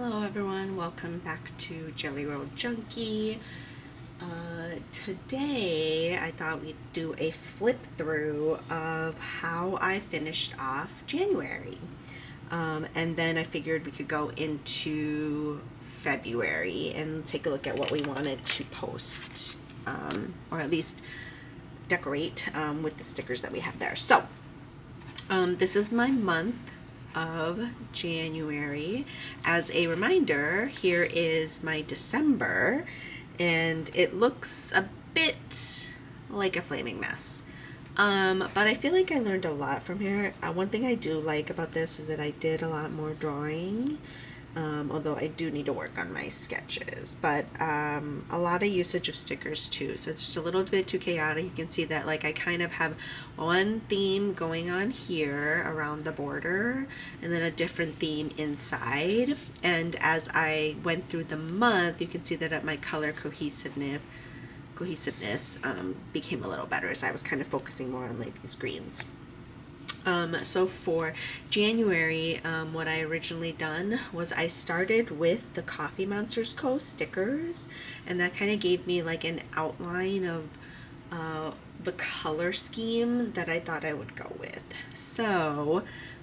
Hello everyone, welcome back to Jelly Roll Junkie. Today I thought we'd do a flip through of how I finished off January. And then I figured we could go into February and take a look at what we wanted to post, or at least decorate with the stickers that we have there. So, this is my month of January. As a reminder, here is my December, and it looks a bit like a flaming mess. But I feel like I learned a lot from here. One thing I do like about this is that I did a lot more drawing, although I do need to work on my sketches, but a lot of usage of stickers too, so it's just a little bit too chaotic. You can see that like I kind of have one theme going on here around the border and then a different theme inside, and as I went through the month you can see that my color cohesiveness became a little better as I was kind of focusing more on like these greens. So for January, what I originally done was I started with the Coffee Monsters Co. stickers, and that kind of gave me like an outline of the color scheme that I thought I would go with. So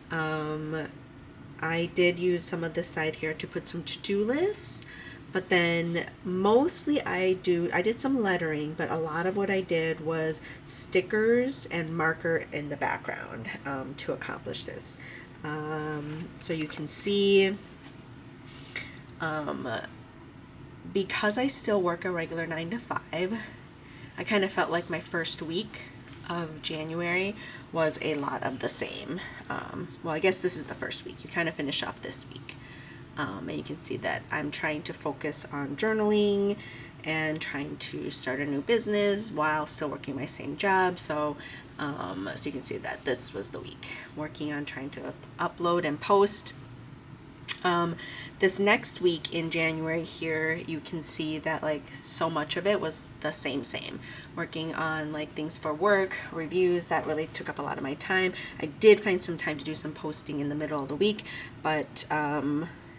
I did use some of this side here to put some to-do lists. But then mostly I did some lettering, but a lot of what I did was stickers and marker in the background to accomplish this. So you can see, because I still work a regular 9 to 5, I kind of felt like my first week of January was a lot of the same. Well, I guess this is the first week. You kind of finish off this week. And you can see that I'm trying to focus on journaling and trying to start a new business while still working my same job. So you can see that this was the week working on trying to upload and post. This next week in January here, you can see that like so much of it was the same, working on like things for work, reviews. That really took up a lot of my time. I did find some time to do some posting in the middle of the week, but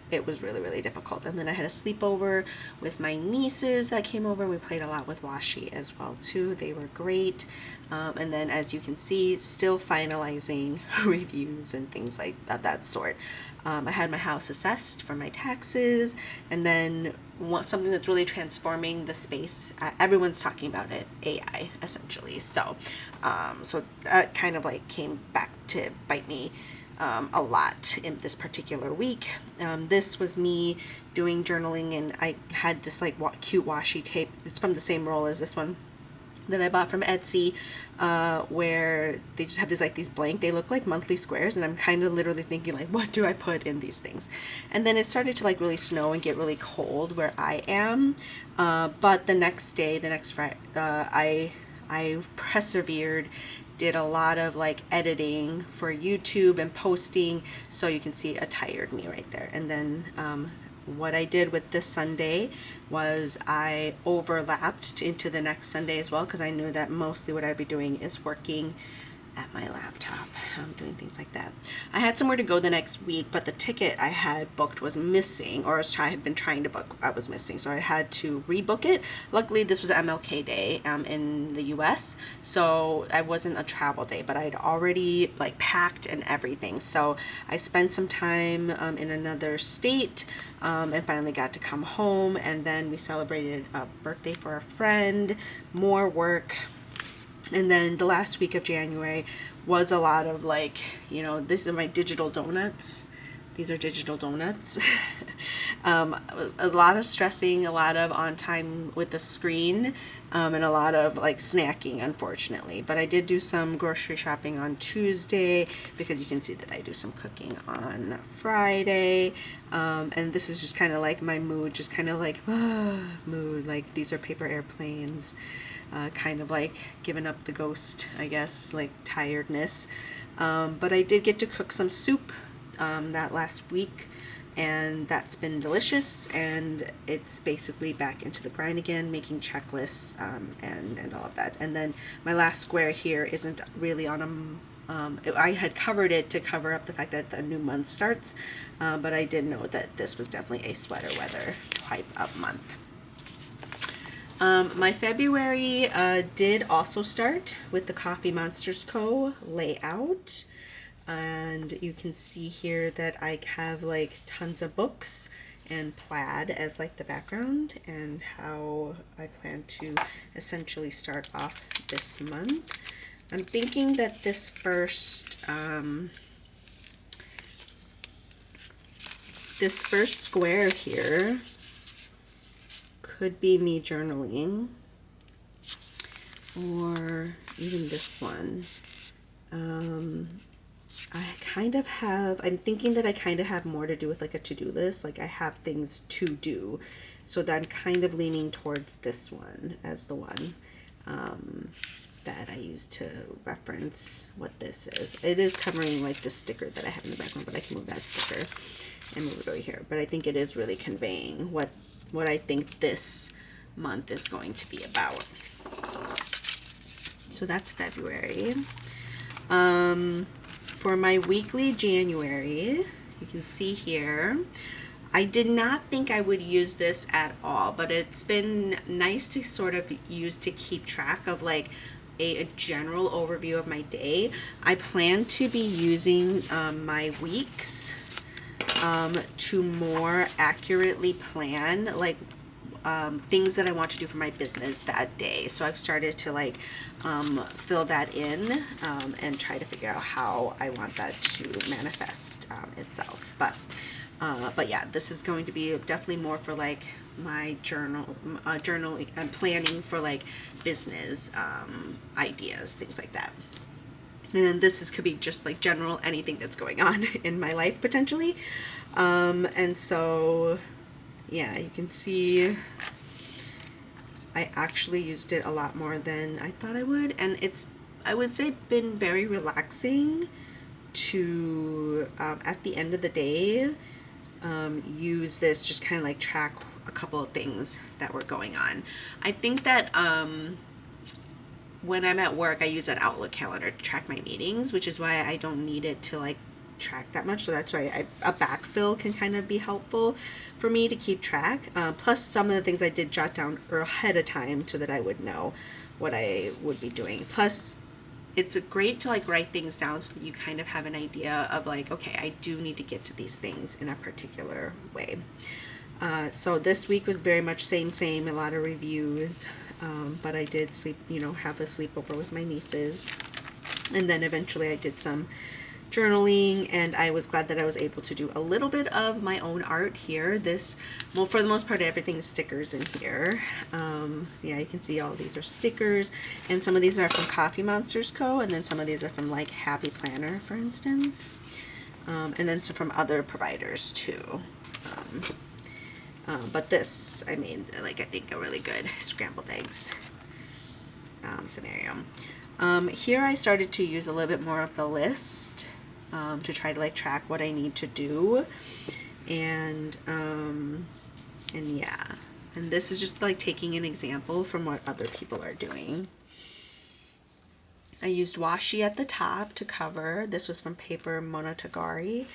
it was really difficult. And then I had a sleepover with my nieces that came over. We played a lot with washi as well too. They were great. And then as you can see, still finalizing reviews and things like that sort. I had my house assessed for my taxes, and then something that's really transforming the space. Everyone's talking about it, AI essentially. So that kind of like came back to bite me a lot in this particular week. This was me doing journaling, and I had this like cute washi tape. It's from the same roll as this one that I bought from Etsy, where they just have these blank, they look like monthly squares, and I'm kind of literally thinking like, what do I put in these things? And then it started to like really snow and get really cold where I am, but the next Friday, I persevered, did a lot of like editing for YouTube and posting, so you can see a tired me right there. And then what I did with this Sunday was I overlapped into the next Sunday as well, because I knew that mostly what I'd be doing is working at my laptop, doing things like that. I had somewhere to go the next week, but the ticket I had booked was missing, or I had been trying to book, I was missing, so I had to rebook it. Luckily, this was MLK Day in the US, so I wasn't a travel day, but I'd already like packed and everything. So I spent some time in another state, and finally got to come home, and then we celebrated a birthday for a friend, more work. And then the last week of January was a lot of like, these are my digital donuts. These are digital donuts. It was a lot of stressing, a lot of on time with the screen, and a lot of like snacking, unfortunately. But I did do some grocery shopping on Tuesday, because you can see that I do some cooking on Friday. And this is just kind of like my mood, just kind of like mood, like these are paper airplanes. Kind of like giving up the ghost, I guess, like tiredness. But I did get to cook some soup that last week, and that's been delicious, and it's basically back into the grind again, making checklists and all of that. And then my last square here isn't really on I had covered it to cover up the fact that the new month starts, but I did know that this was definitely a sweater weather type of month. My February did also start with the Coffee Monsters Co. layout. And you can see here that I have like tons of books and plaid as like the background, and how I plan to essentially start off this month. I'm thinking that this first square here could be me journaling, or even this one. I'm thinking that I kind of have more to do with like a to-do list. Like I have things to do. So that I'm kind of leaning towards this one as the one that I use to reference what this is. It is covering like the sticker that I have in the background, but I can move that sticker and move it over here. But I think it is really conveying what I think this month is going to be about. So that's February. For my weekly January, you can see here, I did not think I would use this at all, but it's been nice to sort of use to keep track of like a general overview of my day. I plan to be using my weeks to more accurately plan like things that I want to do for my business that day. So I've started to like fill that in and try to figure out how I want that to manifest itself. But yeah, this is going to be definitely more for like my journaling and planning for like business ideas, things like that. And then this could be just like general anything that's going on in my life potentially. And so yeah, you can see I actually used it a lot more than I thought I would, and it's, I would say, been very relaxing to at the end of the day use this, just kind of like track a couple of things that were going on. I think that when I'm at work, I use an Outlook calendar to track my meetings, which is why I don't need it to like track that much. So that's why a backfill can kind of be helpful for me to keep track. Plus some of the things I did jot down ahead of time so that I would know what I would be doing. Plus it's great to like write things down so that you kind of have an idea of like, okay, I do need to get to these things in a particular way. So this week was very much same, a lot of reviews, but I did have a sleepover with my nieces, and then eventually I did some journaling, and I was glad that I was able to do a little bit of my own art here. Well, for the most part, everything's stickers in here. Yeah, you can see all these are stickers, and some of these are from Coffee Monsters Co., and then some of these are from like Happy Planner, for instance, and then some from other providers too. But this, I made like I think a really good scrambled eggs scenario. Here I started to use a little bit more of the list to try to like track what I need to do, and yeah, and this is just like taking an example from what other people are doing. I used washi at the top to cover. This was from Paper Monogatari.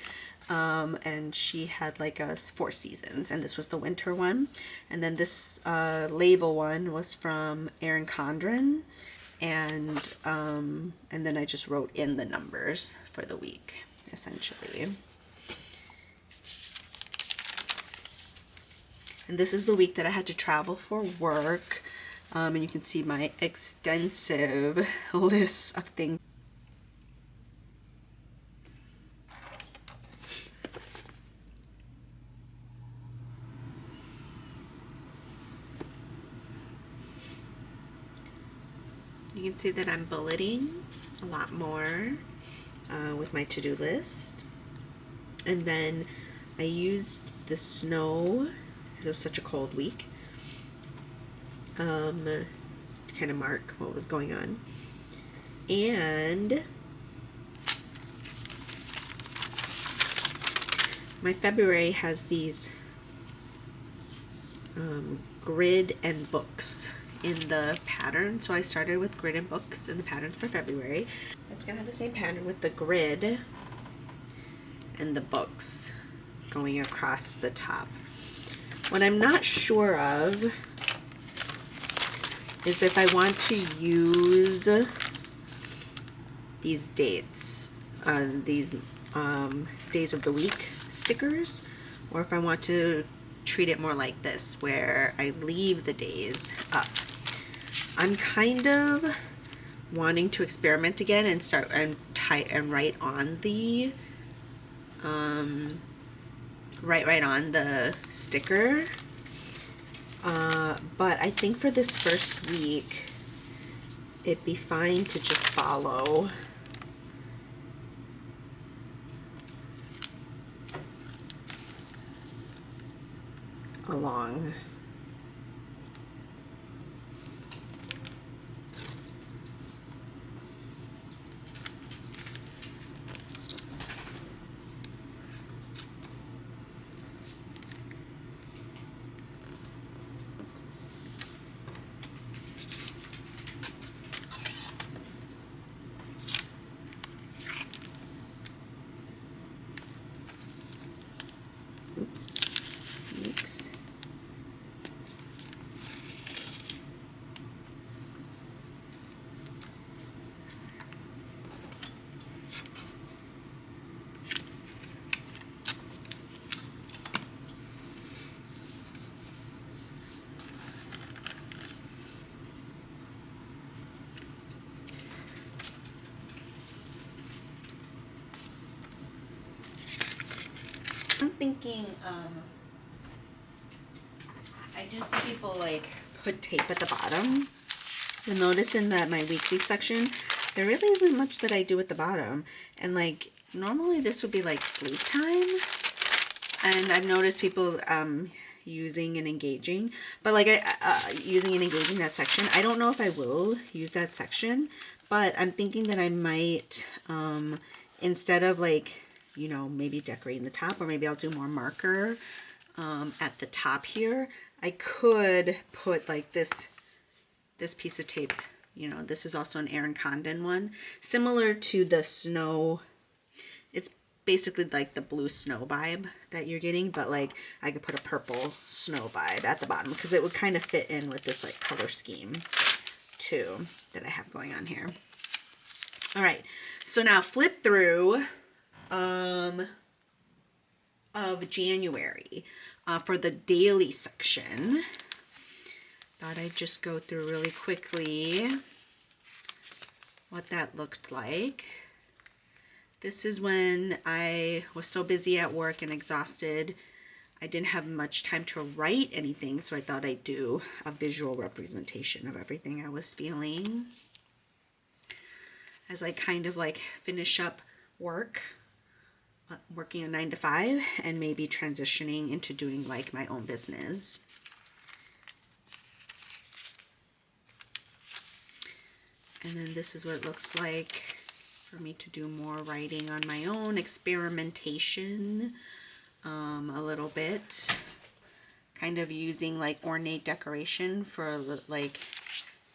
And she had like a 4 seasons, and this was the winter one. And then this label one was from Erin Condren, and then I just wrote in the numbers for the week, essentially. And this is the week that I had to travel for work, and you can see my extensive list of things. You can see that I'm bulleting a lot more with my to-do list. And then I used the snow, because it was such a cold week, to kind of mark what was going on. And my February has these grid and books in the pattern. So I started with grid and books in the patterns for February. It's gonna have the same pattern with the grid and the books going across the top. What I'm not sure of is if I want to use these dates, these days of the week stickers, or if I want to treat it more like this, where I leave the days up. I'm kind of wanting to experiment again and start and write on the right on the sticker. But I think for this first week, it'd be fine to just follow along. Oops. Yikes. I'm thinking, I do see people like put tape at the bottom. You'll notice in that my weekly section, there really isn't much that I do at the bottom. And like, normally this would be like sleep time. And I've noticed people using and engaging, but like using and engaging that section. I don't know if I will use that section, but I'm thinking that I might, instead of like, you know, maybe decorating the top, or maybe I'll do more marker at the top here. I could put like this piece of tape, you know, this is also an Erin Condon one, similar to the snow. It's basically like the blue snow vibe that you're getting, but like I could put a purple snow vibe at the bottom because it would kind of fit in with this like color scheme too that I have going on here. All right, so now flip through of January for the daily section. Thought I'd just go through really quickly what that looked like. This is when I was so busy at work and exhausted, I didn't have much time to write anything, so I thought I'd do a visual representation of everything I was feeling as I kind of like finish up work. Working a 9 to 5 and maybe transitioning into doing like my own business. And then this is what it looks like for me to do more writing on my own, experimentation a little bit, kind of using like ornate decoration for like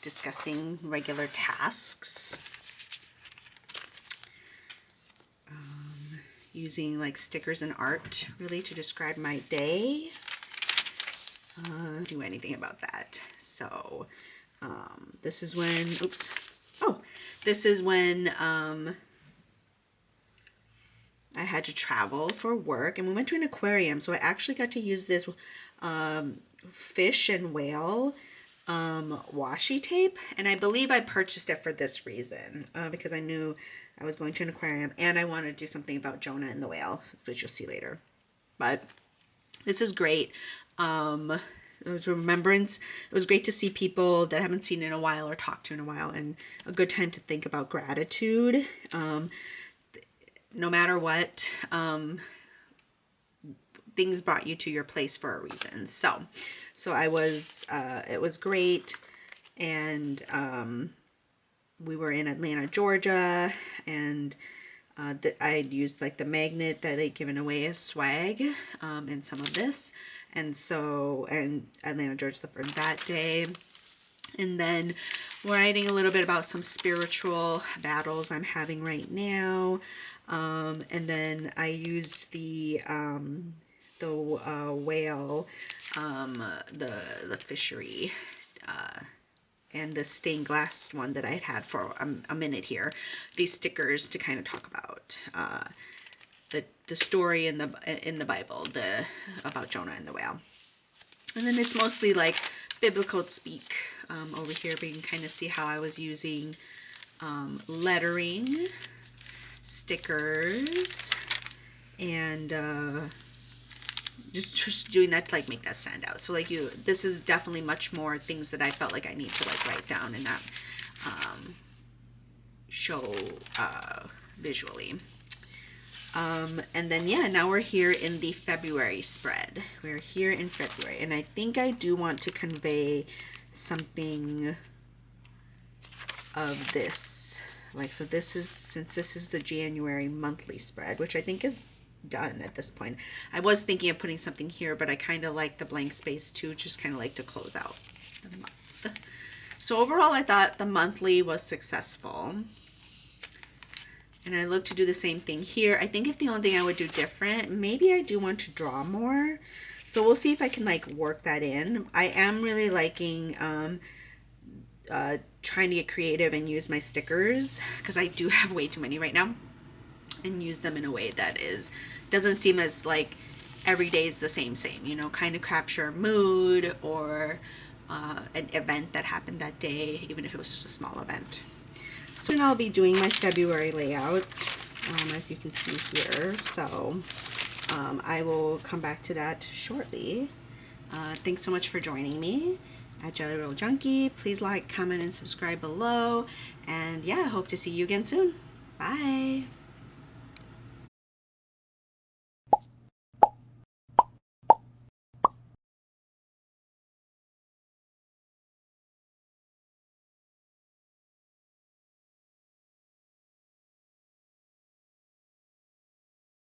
discussing regular tasks. Using like stickers and art really to describe my day. Do anything about that. So this is when, oops. Oh, this is when I had to travel for work and we went to an aquarium. So I actually got to use this fish and whale washi tape. And I believe I purchased it for this reason because I knew I was going to an aquarium and I wanted to do something about Jonah and the whale, which you'll see later. But this is great. It was remembrance. It was great to see people that I haven't seen in a while or talked to in a while, and a good time to think about gratitude. No matter what, things brought you to your place for a reason. So I was, it was great. And, we were in Atlanta, Georgia, and I used like the magnet that they'd given away as swag in some of this. And so, and Atlanta, Georgia for that day. And then writing a little bit about some spiritual battles I'm having right now. And then I used the whale, the fishery, and the stained glass one that I had for a minute here. These stickers to kind of talk about the story in the Bible, about Jonah and the whale. And then it's mostly like biblical speak over here, but you can kind of see how I was using lettering, stickers, and just doing that to like make that stand out. So like this is definitely much more things that I felt like I need to like write down and not show visually. And then yeah, now we're here in the February spread. We're here in February, and I think I do want to convey something of this. Like, so this is, since this is the January monthly spread, which I think is done at this point. I was thinking of putting something here, but I kind of like the blank space too, just kind of like to close out the month. So overall, I thought the monthly was successful. And I look to do the same thing here. I think if the only thing I would do different, maybe I do want to draw more. So we'll see if I can like work that in. I am really liking trying to get creative and use my stickers, because I do have way too many right now, and use them in a way that doesn't seem as like every day is the same, you know, kind of capture mood or an event that happened that day, even if it was just a small event. Soon I'll be doing my February layouts, as you can see here. So I will come back to that shortly. Thanks so much for joining me at Jelly Roll Junkie. Please like, comment, and subscribe below. And yeah, I hope to see you again soon. Bye.